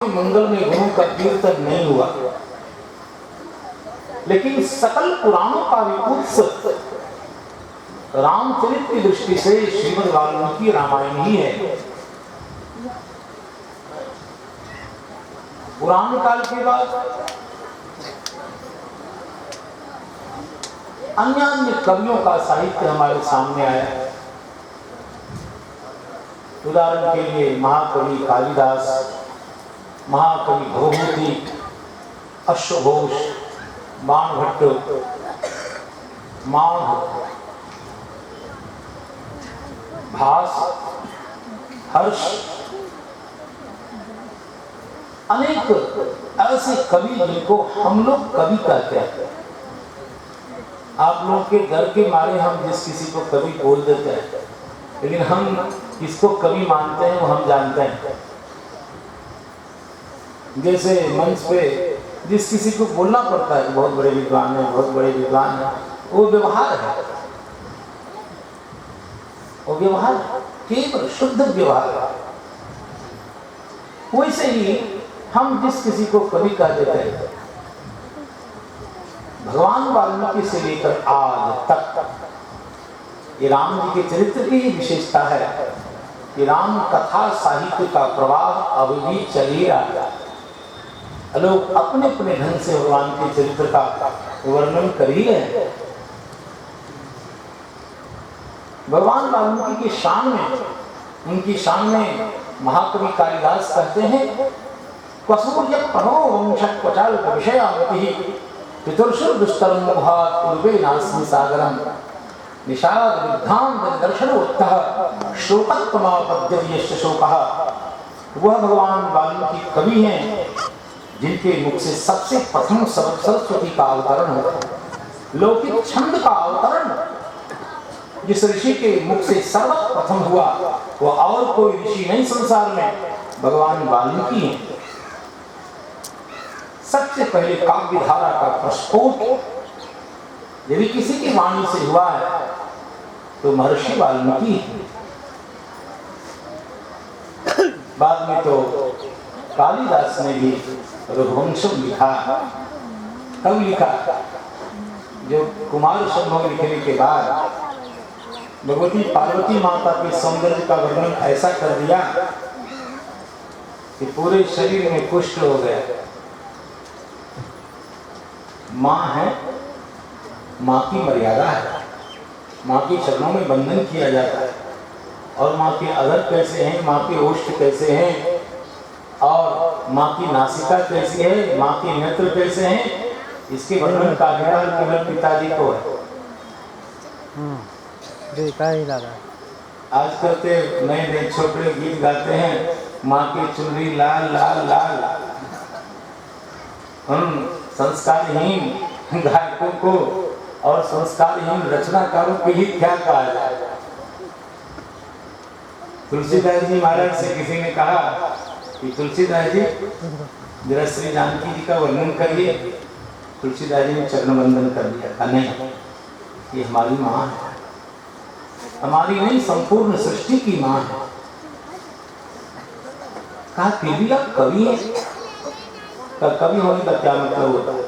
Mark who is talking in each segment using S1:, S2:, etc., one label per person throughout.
S1: मंगल में गुरु का कीर्तन नहीं हुआ, लेकिन सकल पुराणों का विपुत्स रामचरित की दृष्टि से श्रीमद् वाल्मीकि रामायण ही है। पुराण काल के बाद अन्य अन्य कवियों का साहित्य हमारे सामने आया। उदाहरण के लिए महाकवि कालिदास, महाकवि भवभूति, अश्वघोष, बाणभट्ट, माघ, भास, हर्ष, अनेक ऐसे कवि जिनको हम लोग कवि कहते हैं। आप लोग के डर के मारे हम जिस किसी को कवि बोल देते हैं, लेकिन हम किसको कवि मानते हैं वो हम जानते हैं। जैसे मंच पे जिस किसी को बोलना पड़ता है बहुत बड़े विद्वान है, बहुत बड़े विद्वान है, वो व्यवहार है, वो व्यवहार केवल शुद्ध व्यवहार है। वैसे ही हम जिस किसी को कवि कह देते हैं, भगवान वाल्मीकि से लेकर आज तक ये राम जी के चरित्र की विशेषता है कि राम कथा साहित्य का प्रवाह अभी भी चल ही रहा है। लोग अपने अपने ढंग से भगवान के चरित्र का वर्णन कर ही रहे हैं। भगवान वाल्मीकि की शान में, उनकी शान में महाकवि कालिदास कहते हैं, क्वसूर्य प्रणो वंशः क्वचाल्प विषयामतिः पितुर्षु दुष्कर्म मोहात् पूर्वे नास्मि सागरम् निषाद विद्धान्त दर्शनोत्तः शोकत्वमापद्यते यस्य शोकः। वह भगवान वाल्मीकि कवि हैं जिनके मुख से सबसे प्रथम सरस्वती का अवतरण हुआ, लौकिक छंद का अवतरण जिस ऋषि के मुख से सर्वप्रथम हुआ वो और कोई ऋषि नहीं संसार में, भगवान वाल्मीकि हैं। सबसे पहले काव्य धारा का प्रस्फोट यदि किसी की वाणी से हुआ है तो महर्षि वाल्मीकि हैं। बाद में तो कालिदास ने भी रघुवंशम लिखा। कब लिखा? जो कुमार संभव लिखने के बाद भगवती पार्वती माता के सौंदर्य का वर्णन ऐसा कर दिया कि पूरे शरीर में कुष्ठ हो गया। माँ है, माँ की मर्यादा है, माँ के चरणों में बंधन किया जाता है। और माँ के अधर कैसे हैं, माँ के ओष्ठ कैसे हैं, और माँ की नासिका कैसी है, माँ के नेत्र कैसे हैं, इसके वर्णन का अधिकार केवल पिताजी को है। आज करते नए नए छोटे गीत गाते हैं, माँ की चुनरी लाल लाल लाल। हम संस्कारहीन गायकों को और संस्कारहीन रचनाकारों के ही क्या कहा जाए। तुलसीदास जी महाराज से किसी ने कहा कि तुलसीदास जी जरा श्री जानकी जी का वर्णन करिए। तुलसीदास जी ने चरण वंदन कर दिया। कहा नहीं, ये हमारी माँ है, हमारी नहीं संपूर्ण सृष्टि की माँ है। कहा फिर भी आप कवि हैं? कवि होने का क्या मतलब होता है?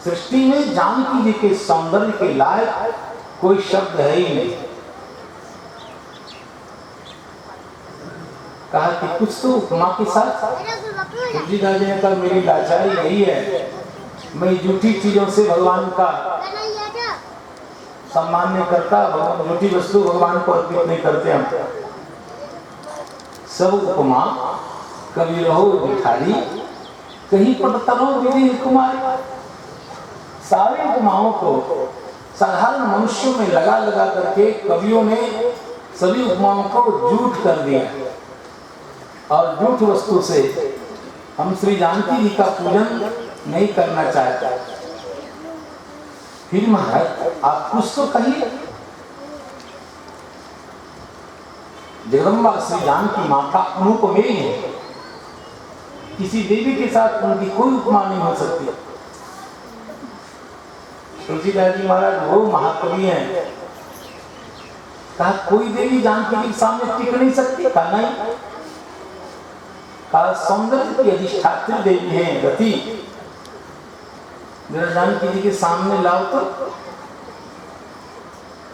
S1: सृष्टि में जानकी जी के सौंदर्य के लायक कोई शब्द है ही नहीं। कहा कि कुछ तो उपमा के साथ। तुलसीदास जी ने कहा मेरी लाचारी यही है, मैं झूठी चीजों से भगवान का सम्मान नहीं करता, झूठी वस्तु भगवान को अर्पित नहीं करते हम। सब उपमा कवि रहो भिखारी, कहीं पर तरो विधि कुमारी। सारे उपमाओं को साधारण मनुष्यों में लगा लगा करके कवियों ने सभी उपमाओं को झूठ कर दिया। और झूठ वस्तु से हम श्री जानकी जी का पूजन नहीं करना चाहते। फिर महाराज आप कुछ तो कहिए। जगदम्बा श्री जानकी माता अनुपमेय है, किसी देवी के साथ उनकी कोई उपमा नहीं हो सकती। तुलसीदास जी महाराज वो महाकवि हैं। कहा कोई देवी जानकी के सामने टिक नहीं सकती? कहा नहीं, कहा सौंदर्य की अधिष्ठात्री देवी है रति, जरा जानकी जी के सामने लाओ तो।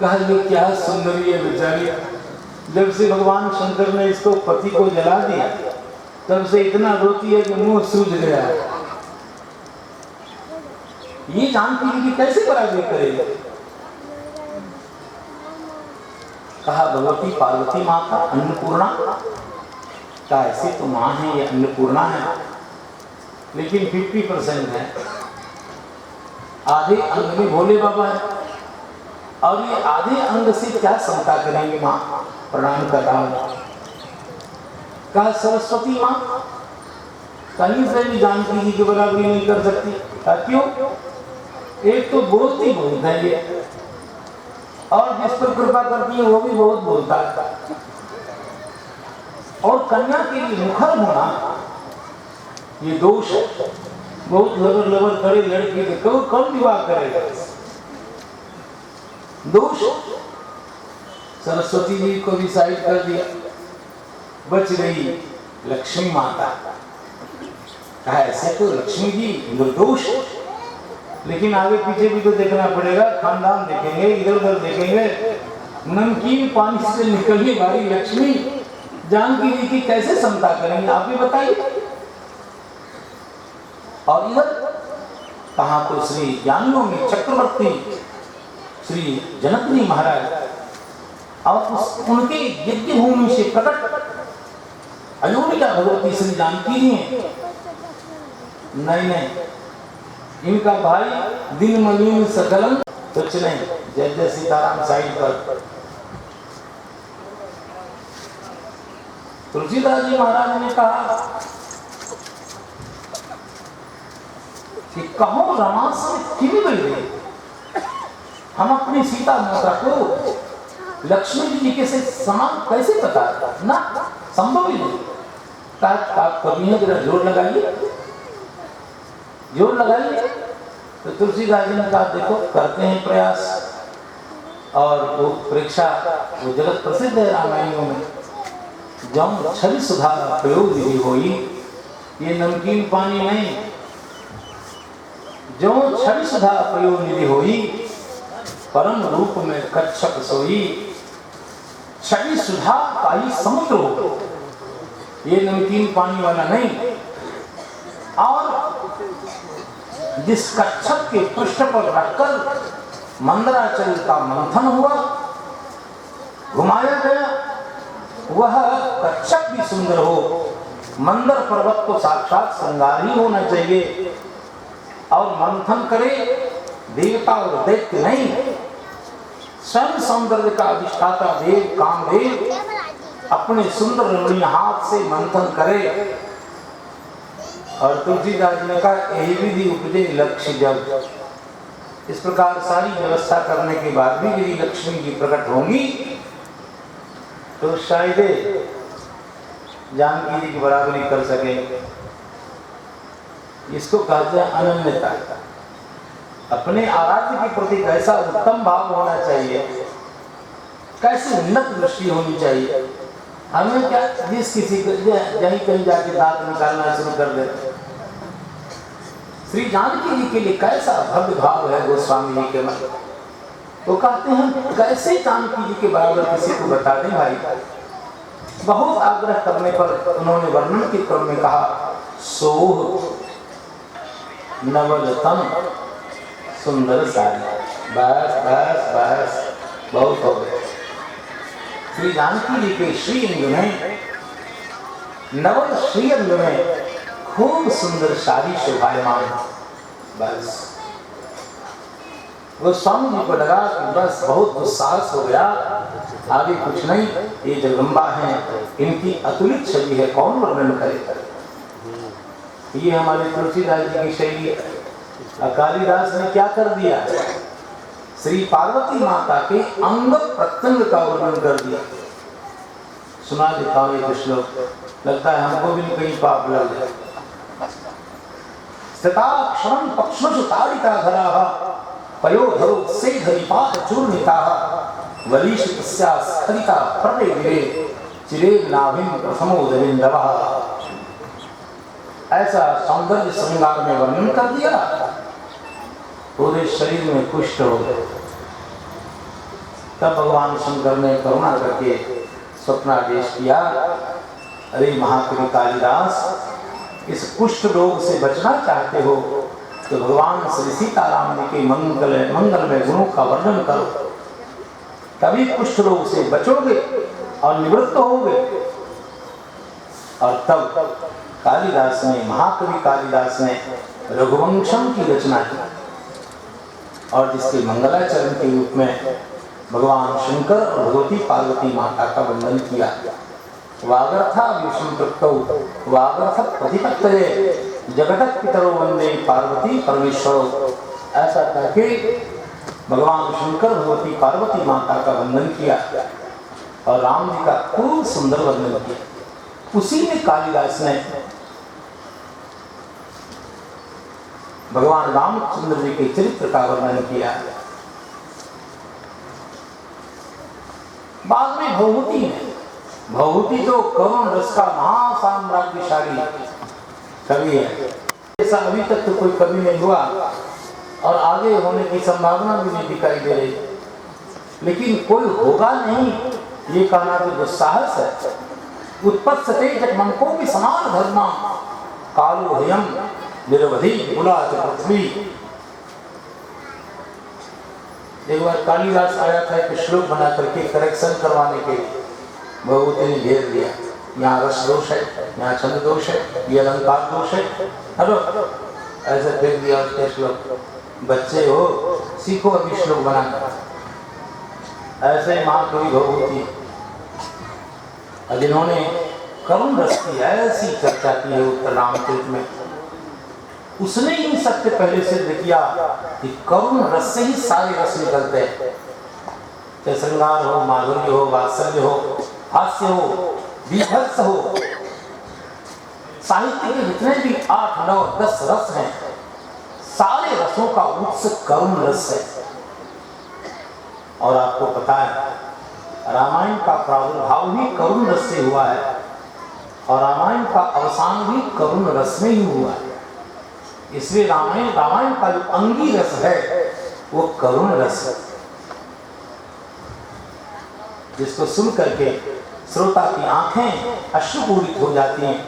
S1: कहा ये क्या सुंदरी है बेचारी, जब से भगवान शंकर ने इसको पति को जला दिया तब से इतना रोती है कि मुंह सूज गया है। ये जानकी जी की कैसे बराबरी करेगा। कहा भगवती पार्वती माता अन्नपूर्णा, का ऐसे तो माँ है, ये अन्नपूर्णा है, लेकिन 50% है, आधे अंग में भोले बाबा है, और ये आधे अंग से क्या समता करेंगे माँ। प्रणाम कर रहा हूं। कहा सरस्वती माँ कहीं से भी जानकी जी की बराबरी नहीं कर सकती। क्यों? एक तो बोलती बहुत है ये, और जिस पर कृपा करती है वो भी बहुत बोलता है, और कन्या के लिए मुखर होना ये दोष है। बहुत लबर लबर करे लड़की के कौन विवाह करेगा, दोष। सरस्वती जी को भी साइड कर दिया, बच गई लक्ष्मी माता। कहा ऐसे तो लक्ष्मी जी निर्दोष, लेकिन आगे पीछे भी तो देखना पड़ेगा, खानदान देखेंगे, इधर उधर देखेंगे। नमकीन पानी से निकलने वाली लक्ष्मी जानकी जी की कैसे समता करेंगे, आप ही बताइए। और इधर कहा तो श्री ज्ञानियों में चक्रवर्ती श्री जनकनी महाराज, और उनके यज्ञ भूमि से प्रकट अयोनिका भगवती श्री जानकी जी हैं। नहीं, इनका भाई दिन मलिन सकलन कुछ नहीं। जय जय सीताराम साइड पर तुलसीदास जी महाराज ने कहा कि कहो रमा से किमी मिल गई, हम अपनी सीता माता को लक्ष्मी जी के से समान कैसे बता ना, संभव ही नहीं। कभी है जरा जोर लगाइए, जोर लगाइए। तो तुलसीदास जी ने कहा देखो करते हैं प्रयास, और वो परीक्षा वो जगत प्रसिद्ध है रामायणों में। जब छवि सुधा प्रयोग विधि हुई, ये नमकीन पानी नहीं, जो छवि सुधा प्रयोग निधि हुई, परम रूप में कच्छप सोई, छवि सुधा का ही समुद्र हो, ये नमकीन पानी वाला नहीं। और जिस कच्छप के पृष्ठ पर रखकर मंदराचल का मंथन हुआ, घुमाया गया, वह कच्छप भी सुंदर हो। मंदर पर्वत को साक्षात श्रृंगार ही होना चाहिए, और मंथन करे देवता और दैत्य नहीं, स्वयं सौंदर्य का अधिष्ठाता देव कामदेव अपने सुंदर रमणीय हाथ से मंथन करे। और तुलसीदास जी ने कहा यही विधि उपजे लक्ष्य जब। इस प्रकार सारी व्यवस्था करने के बाद भी यदि लक्ष्मी जी प्रकट होंगी तो शायद जानकी जी की बराबरी कर सके। इसको कहते हैं अनन्यता। अपने आराध्य के प्रति कैसा उत्तम भाव होना चाहिए, कैसी उन्नत दृष्टि होनी चाहिए। हमें क्या जिस किसी को यही कहीं जाके दांत निकालना शुरू कर देते। श्री जानकी जी के लिए कैसा भव्य भाव है गोस्वामी जी के मन। तो कहते हैं कैसे जानकी जी के बराबर किसी को बता दें भाई। बहुत आग्रह करने पर उन्होंने वर्णन के क्रम में कहा सोह नवलतम सुंदर सारी। बस बस बस बहुत हो गए। श्री जानकी जी के श्रीअंग में, नवल श्रीअंग में खूब सुंदर सारी शोभायमान। बस वो स्वामी जी को लगा कि बस बहुत दुस्साहस हो गया, आगे कुछ नहीं। ये जगदम्बा है, इनकी अतुलित छवि है, कौन वर्णन करेगा। ये हमारे तुलसीदास जी की शैली है। कालिदास ने क्या कर दिया, श्री पार्वती माता के अंग प्रत्यंग का वर्णन कर दिया। सुना देता हूं ये श्लोक, लगता है हमको भी कहीं पाप लग जाए। सताक्षरं पक्ष्मसु ताड़िता धराः पयोधरो सेधरिपात चूर्णिताः वलीषितस्या स्खलिता प्रदेविरे चिरे नाभिं प्रथमोदरिन्दवः। ऐसा सौंदर्य श्रृंगार में वर्णन कर दिया, पूरे शरीर में कुष्ठ हो गए। तब भगवान शंकर ने करुणा करके स्वप्नादेश किया, अरे महाकवि कालिदास, इस कुष्ठ रोग से बचना चाहते हो तो भगवान श्री सीताराम जी के मंगलमय गुणों का वर्णन करो, तभी कुष्ठ रोग से बचोगे और निवृत्त होगे। और तब कालिदास ने, महाकवि कालिदास ने रघुवंशम की रचना की और जिसके मंगलाचरण के रूप में भगवान शंकर और भगवती पार्वती माता का वंदन किया। वागर्था विष्णु प्रक्तौ वागर्थ प्रतिपत्तये जगत पितरो वंदे पार्वती परमेश्वरो, ऐसा करके भगवान शंकर भगवती पार्वती माता का वंदन किया और राम जी का खूब सुंदर वर्णन किया। उसी में कालिदास ने भगवान रामचंद्र जी के चरित्र का वर्णन किया। बाद में भवभूति ने, भवभूति तो करुण रस का महासाम्राज्यशाली कवि है, ऐसा अभी तक तो कोई कवि नहीं हुआ और आगे होने की संभावना भी नहीं दिखाई दे रही, लेकिन कोई होगा नहीं ये कहना तो दुस्साहस है। उत्पत्सते जगमनको भी समान धर्मा कालो हयम निरवधि बुला पृथ्वी। एक बार कालिदास आया था एक श्लोक बना करके करेक्शन करवाने के लिए, भगवती ने घेर दिया, यहाँ रस दोष है, यहाँ छंद दोष है, ये अलंकार दोष है, हेलो ऐसे फेंक दिया उसके श्लोक। बच्चे हो, सीखो अभी श्लोक बनाना। ऐसे महाकवि भगवती जिन्होंने करुण रस की ऐसी चर्चा की है उत्तर रामचरित में, उसने ही सबसे पहले सिद्ध किया कि करुण रस से ही सारे रस निकलते हैं, चाहे श्रृंगार हो, माधुर्य हो, वात्सल्य हो, हास्य हो, बीभत्स हो, साहित्य के जितने भी 8, 9, 10 रस हैं, सारे रसों का उत्स करुण रस है। और आपको पता है रामायण का प्रादुर्भाव भी करुण रस से हुआ है और रामायण का अवसान भी करुण रस में ही हुआ है। इसलिए रामायण का जो अंगी रस है वो करुण रस है, जिसको सुन करके श्रोता की आंखें अश्रुपूरित हो जाती हैं।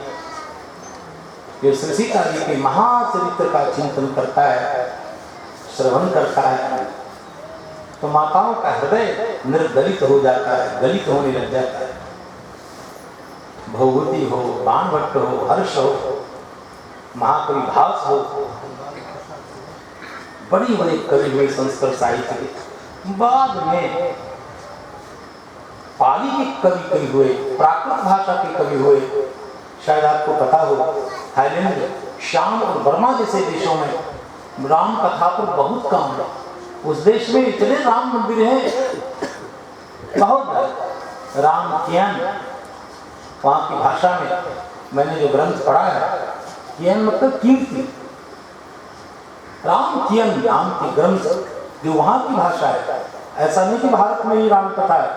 S1: जो श्री सीता जी के महाचरित्र का चिंतन करता है, श्रवण करता है, तो माताओं का हृदय निर्गलित हो जाता है, गलित होने लग जाता है। भवभूति हो, बाणभट्ट हो, हर्ष हो, महाकवि भास हो, बड़ी बड़ी कवि हुए संस्कृत साहित्य के। बाद में पाली के कवि कवि हुए, प्राकृत भाषा के कवि हुए। शायद आपको पता हो थाईलैंड, शाम और बर्मा जैसे देशों में राम कथा पर बहुत कम है। उस देश में इतने राम मंदिर हैं, बहुत राम कियन, वहाँ की भाषा में मैंने जो ग्रंथ पढ़ा है, कियन मतलब कीर्ति, राम कियन नाम की ग्रंथ जो वहाँ की भाषा है। ऐसा नहीं कि भारत में ही राम कथा है,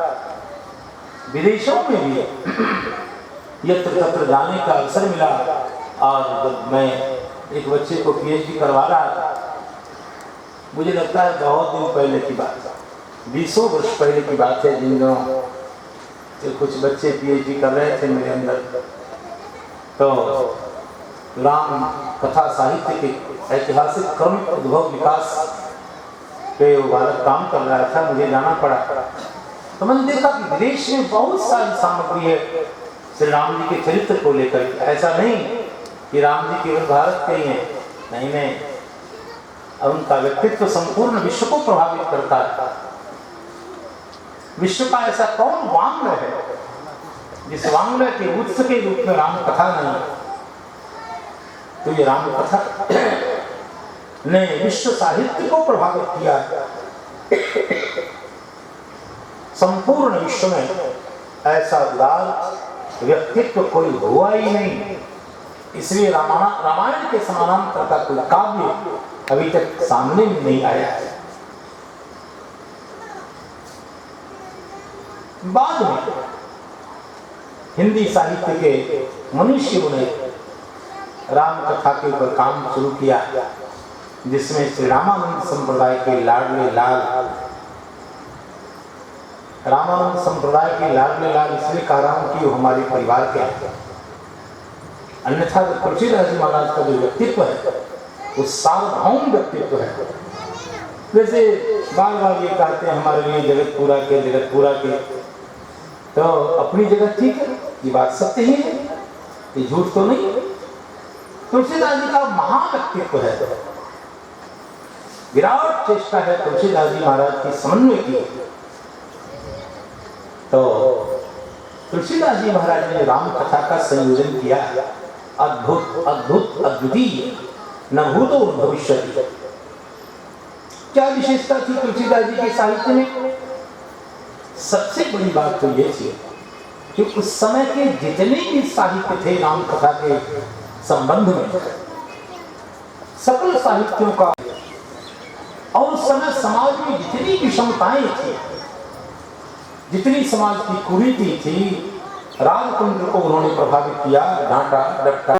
S1: विदेशों में भी यत्र तत्र जाने का अवसर मिला। और जब मैं एक बच्चे को पीएचडी करवा रहा था, मुझे लगता है बहुत दिन पहले की बात है, 20 वर्ष पहले की बात है, जिन दिनों कुछ बच्चे पीएचडी कर रहे थे मेरे अंदर, तो राम कथा साहित्य के ऐतिहासिक क्रमिक उद्भव विकास पे वो बालक काम कर रहा था, मुझे जाना पड़ा। तो मैंने देखा कि विदेश में बहुत सारी सामग्री है श्री राम जी के चरित्र को लेकर। ऐसा नहीं कि राम जी केवल भारत के ही हैं, नहीं, अब उनका व्यक्तित्व संपूर्ण विश्व को प्रभावित करता है। विश्व का ऐसा कौन वांग्मय है जिस वांग्मय के उत्स के रूप में राम कथा नहीं है? तो ये राम कथा ने विश्व साहित्य को प्रभावित किया है। संपूर्ण विश्व में ऐसा उदार व्यक्तित्व कोई हुआ ही नहीं, इसलिए रामायण के समानांतर का कोई काव्य अभी तक सामने में नहीं आया है। बाद में हिंदी साहित्य के मनुष्यों ने राम कथा के ऊपर काम शुरू किया, जिसमें श्री रामानंद संप्रदाय के लाडले लाल, रामानंद संप्रदाय के लाडले लाल इसलिए कह रहा हूं कि वो हमारे परिवार के हैं, अन्यथा तुलसीदास जी महाराज का जो व्यक्तित्व है वो सार्वभौम व्यक्तित्व है। जैसे बार बार ये कहते हैं हमारे लिए जगत पूरा के, तो अपनी जगह ठीक है, ये बात सत्य ही है, ये झूठ तो नहीं। तुलसीदास जी का महान व्यक्तित्व है, विराट चेष्टा है तुलसीदास जी महाराज की समन्वय की। तो तुलसीदास जी महाराज ने राम कथा का संयोजन किया, अद्भुत अद्भुत अद्वितीय, न भूतो न भविष्यति। क्या विशेषता थी तुलसीदास जी के साहित्य में? सबसे बड़ी बात तो ये थी कि उस समय के जितने भी साहित्य थे राम कथा के संबंध में, सकल साहित्यों का, और उस समय समाज में जितनी विषमताएं थी, जितनी समाज की कुरीति थी, राजतंत्र को उन्होंने प्रभावित किया, डांटा डपटा।